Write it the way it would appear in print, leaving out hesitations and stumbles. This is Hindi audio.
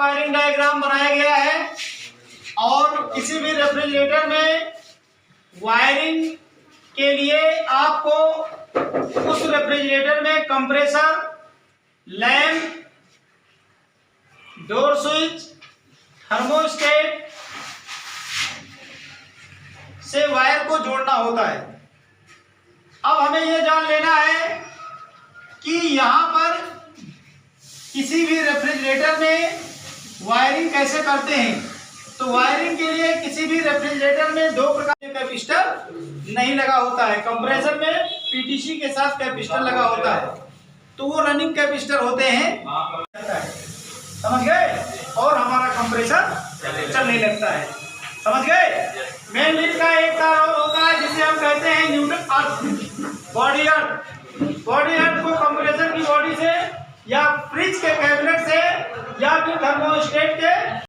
वायरिंग डायग्राम बनाया गया है और किसी भी रेफ्रिजरेटर में वायरिंग के लिए आपको उस रेफ्रिजरेटर में compressor, lamp, door switch, thermostat से वायर को जोड़ना होता है। अब हमें यह जान लेना है कि यहाँ पर किसी भी रेफ्रिजरेटर में वायरिंग कैसे करते हैं। तो वायरिंग के लिए किसी भी रेफ्रिजरेटर में दो प्रकार के कैपेसिटर नहीं लगा होता है। कंप्रेसर में पीटीसी के साथ कैपेसिटर लगा होता है, तो वो रनिंग कैपेसिटर होते हैं, समझ गए, और हमारा कंप्रेसर चलने लगता है, समझ गए। मेन लीड का एक तार होता है जिसे हम कहते हैं न्यूट्रल अर्थ, बॉडी अर्थ। बॉडी अर्थ को कंप्रेसर की बॉडी से या फ्रिज के कैबिनेट से या फिर थर्मोस्टेट